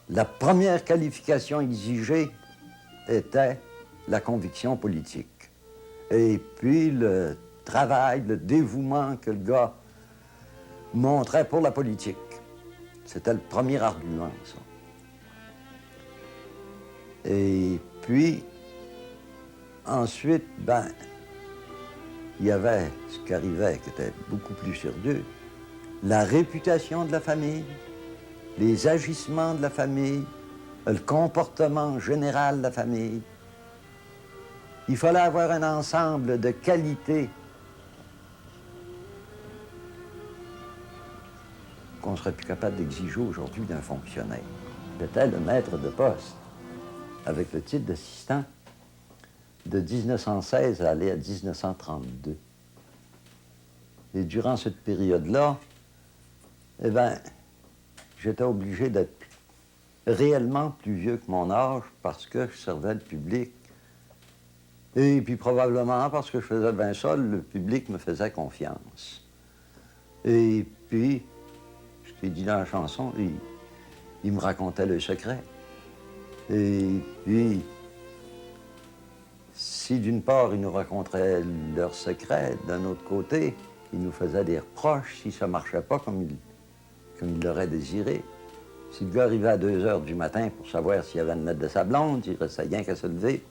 La première qualification exigée était la conviction politique. Et puis le travail, le dévouement que le gars montrait pour la politique. C'était le premier argument, ça. Et puis, ensuite, ben, il y avait ce qui arrivait, qui était beaucoup plus sérieux, la réputation de la famille, les agissements de la famille, le comportement général de la famille. Il fallait avoir un ensemble de qualités qu'on serait plus capable d'exiger aujourd'hui d'un fonctionnaire. C'était le maître de poste, avec le titre d'assistant, de 1916 à aller à 1932. Et durant cette période-là, eh bien, j'étais obligé d'être réellement plus vieux que mon âge parce que je servais le public. Et puis probablement parce que je faisais bien ça, le public me faisait confiance. Et puis, je t'ai dit dans la chanson, il me racontait le secret. Et puis, si d'une part, ils nous raconteraient leur secret, d'un autre côté, ils nous faisaient des reproches si ça ne marchait pas comme ils l'auraient désiré. Si le gars arrivait à 2 heures du matin pour savoir s'il y avait une lettre de sa blonde, il restait rien qu'à se lever,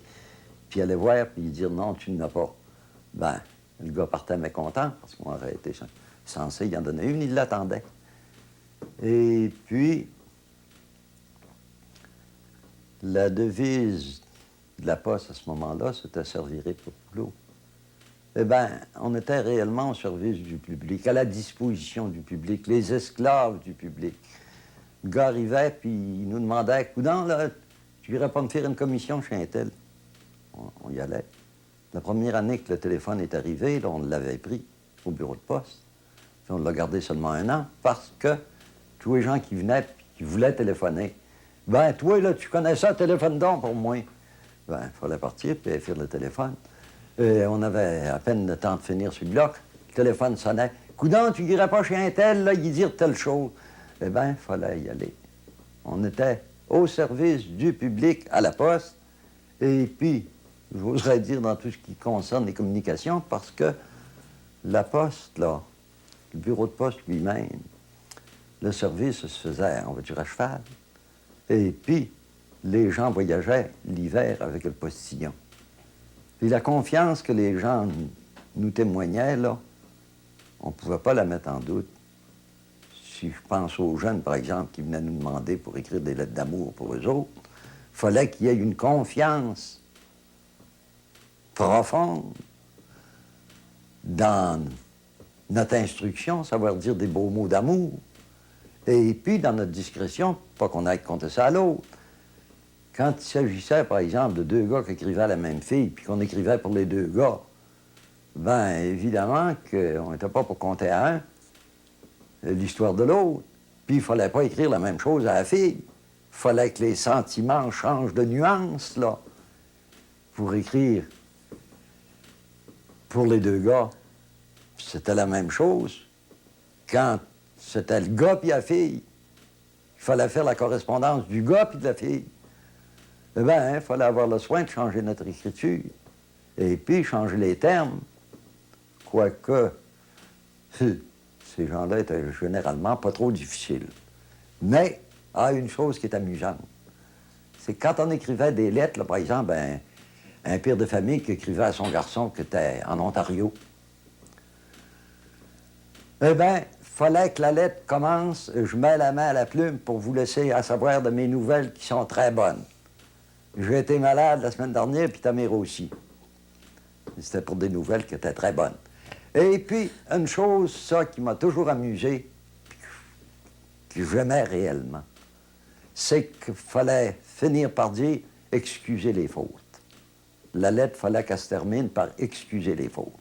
puis aller voir, puis dire non, tu n'as pas. Ben, le gars partait mécontent, parce qu'on aurait été censé y en donner une, il l'attendait. Et puis, la devise de la poste à ce moment-là, c'était servirait pour boulot. Eh bien, on était réellement au service du public, à la disposition du public, les esclaves du public. Le gars arrivait, puis il nous demandait, coudonc, là, tu irais pas me faire une commission chez un tel? On y allait. La première année que le téléphone est arrivé, là, on l'avait pris au bureau de poste. Puis on l'a gardé seulement 1 an parce que tous les gens qui venaient et qui voulaient téléphoner, ben toi, là, tu connais ça, téléphone donc pour moi. Ben, il fallait partir puis faire le téléphone. Et on avait à peine le temps de finir sur le bloc. Le téléphone sonnait. Coudonc, tu n'irais pas chez un tel, là, il dire telle chose. Eh bien, il fallait y aller. On était au service du public à la poste. Et puis, j'oserais dire dans tout ce qui concerne les communications, parce que la poste, là, le bureau de poste lui-même, le service se faisait en voiture à cheval. Et puis, les gens voyageaient l'hiver avec le postillon. Puis la confiance que les gens nous témoignaient, là, on ne pouvait pas la mettre en doute. Si je pense aux jeunes, par exemple, qui venaient nous demander pour écrire des lettres d'amour pour eux autres, il fallait qu'il y ait une confiance profonde dans notre instruction, savoir dire des beaux mots d'amour, et puis dans notre discrétion, pas qu'on aille compter ça à l'autre. Quand il s'agissait, par exemple, de 2 gars qui écrivaient à la même fille, puis qu'on écrivait pour les 2 gars, ben évidemment qu'on n'était pas pour compter à un l'histoire de l'autre. Puis il ne fallait pas écrire la même chose à la fille. Il fallait que les sentiments changent de nuance, là, pour écrire pour les 2 gars. C'était la même chose. Quand c'était le gars puis la fille, il fallait faire la correspondance du gars puis de la fille. Eh bien, il fallait avoir le soin de changer notre écriture. Et puis, changer les termes. Quoique, ces gens-là étaient généralement pas trop difficiles. Mais, une chose qui est amusante, c'est que quand on écrivait des lettres, là, par exemple, un père de famille qui écrivait à son garçon qui était en Ontario, eh bien, il fallait que la lettre commence, je mets la main à la plume pour vous laisser à savoir de mes nouvelles qui sont très bonnes. J'ai été malade la semaine dernière, puis ta mère aussi. C'était pour des nouvelles qui étaient très bonnes. Et puis, une chose, ça, qui m'a toujours amusé, que j'aimais réellement, c'est qu'il fallait finir par dire « excuser les fautes ». La lettre, il fallait qu'elle se termine par « excuser les fautes ».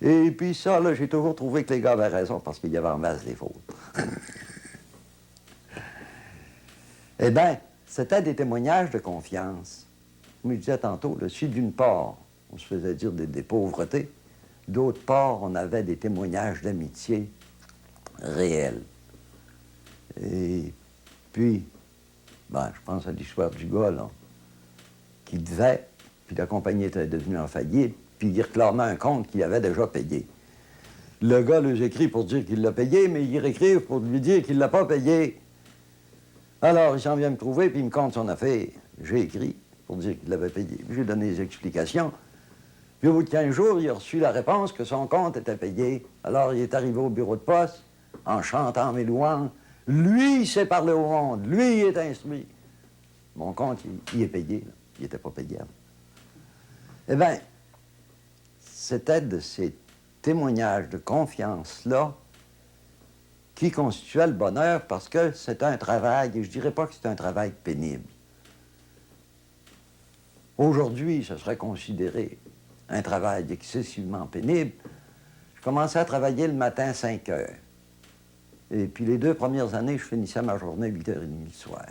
Et puis ça, là, j'ai toujours trouvé que les gars avaient raison, parce qu'il y avait en masse des fautes. Eh bien, c'était des témoignages de confiance. Comme je disais tantôt, là, si d'une part, on se faisait dire des pauvretés, d'autre part, on avait des témoignages d'amitié réels. Et Puis, ben, je pense à l'histoire du gars, là, qui devait, puis la compagnie était devenue en faillite, puis il réclamait un compte qu'il avait déjà payé. Le gars les écrit pour dire qu'il l'a payé, mais il réécrive pour lui dire qu'il ne l'a pas payé. Alors, il s'en vient me trouver, puis il me compte son affaire. J'ai écrit pour dire qu'il l'avait payé. J'ai donné les explications. Puis au bout de 15 jours, il a reçu la réponse que son compte était payé. Alors, il est arrivé au bureau de poste, en chantant mes louanges. Lui, il sait parler au monde. Lui, il est instruit. Mon compte, il est payé. Là. Il n'était pas payable. Eh bien, c'était de ces témoignages de confiance-là qui constituait le bonheur parce que c'est un travail, et je ne dirais pas que c'est un travail pénible. Aujourd'hui, ce serait considéré un travail excessivement pénible. Je commençais à travailler le matin à 5 heures. Et puis les 2 premières années, je finissais ma journée à 8h30 le soir.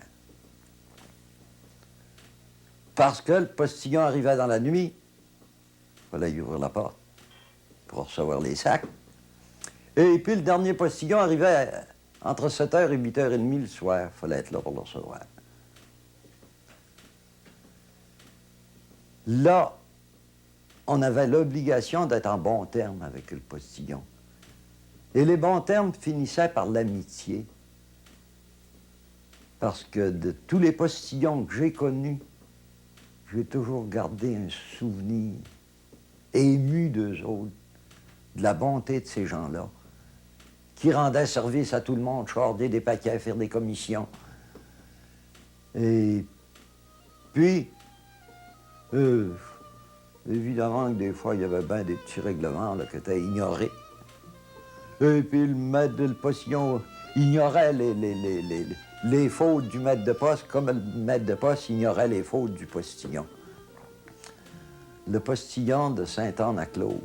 Parce que le postillon arrivait dans la nuit, il fallait y ouvrir la porte pour recevoir les sacs. Et puis le dernier postillon arrivait entre 7h et 8h30 le soir. Il fallait être là pour le recevoir. Là, on avait l'obligation d'être en bons termes avec le postillon. Et les bons termes finissaient par l'amitié. Parce que de tous les postillons que j'ai connus, j'ai toujours gardé un souvenir ému d'eux autres, de la bonté de ces gens-là, qui rendaient service à tout le monde, charder des paquets, faire des commissions. Et puis, évidemment que des fois, il y avait bien des petits règlements là, qui étaient ignorés. Et puis le postillon ignorait les fautes du maître de poste, comme le maître de poste ignorait les fautes du postillon. Le postillon de Sainte-Anne-à-Claude,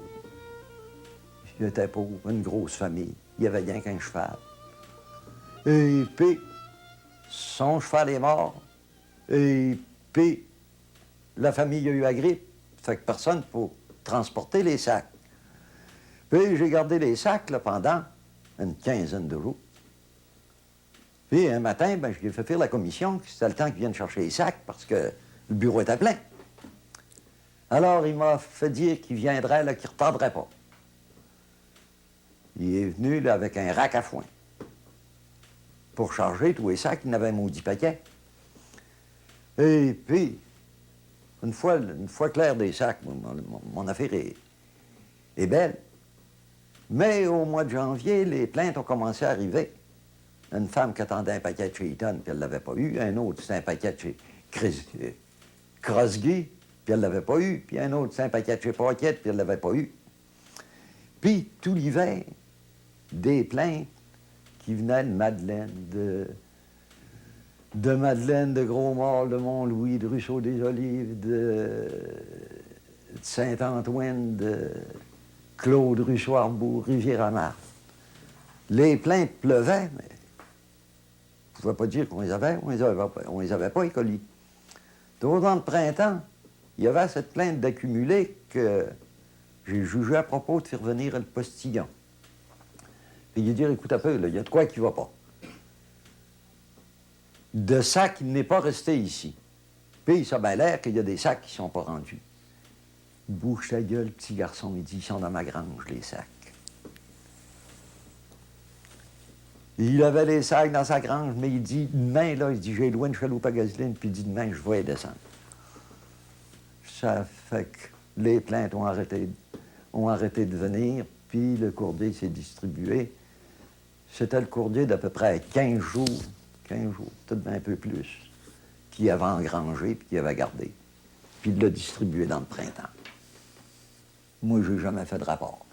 il était pauvre, une grosse famille. Il n'y avait rien qu'un cheval. Et puis, son cheval est mort. Et puis, la famille a eu la grippe. Fait que personne pour transporter les sacs. Puis, j'ai gardé les sacs là, pendant une quinzaine de jours. Puis, un matin, ben, je lui ai fait faire la commission, que c'était le temps qu'il vienne chercher les sacs parce que le bureau était plein. Alors, il m'a fait dire qu'il viendrait, là, qu'il ne retarderait pas. Il est venu là, avec un rack à foin pour charger tous les sacs. Il n'avait un maudit paquet. Et puis, une fois clair des sacs, mon affaire est belle. Mais au mois de janvier, les plaintes ont commencé à arriver. Une femme qui attendait un paquet de chez Eaton, puis elle ne l'avait pas eu. Un autre, c'était un paquet de chez Crosby, puis elle ne l'avait pas eu. Puis un autre, c'est un paquet de chez Paquette, puis elle ne l'avait pas eu. Puis, tout l'hiver, des plaintes qui venaient de Madeleine, de Madeleine, de Gros-Morle, de Mont-Louis, de Ruisseau-des-Olives, de Saint-Antoine, de Claude, Ruisseau-Arbour, Rivière-à-Marne. Les plaintes pleuvaient, mais on ne pouvait pas dire qu'on les avait, on les avait pas, les colis. D'autant de printemps, il y avait cette plainte d'accumuler que j'ai jugé à propos de faire venir le postillon. Puis il a dit, écoute un peu, il y a de quoi qui ne va pas. De sacs, il n'est pas resté ici. Puis ça a bien l'air qu'il y a des sacs qui ne sont pas rendus. Bouge ta gueule, petit garçon, il dit, ils sont dans ma grange, les sacs. Il avait les sacs dans sa grange, mais il dit, demain, là, il dit, j'ai loin de chaloupe à gasoline, puis il dit, demain, je vais descendre. Ça fait que les plaintes ont arrêté de venir, puis le courrier s'est distribué. C'était le courrier d'à peu près 15 jours, peut-être un peu plus, qui avait engrangé, puis qui avait gardé. Puis il l'a distribué dans le printemps. Moi, je n'ai jamais fait de rapport.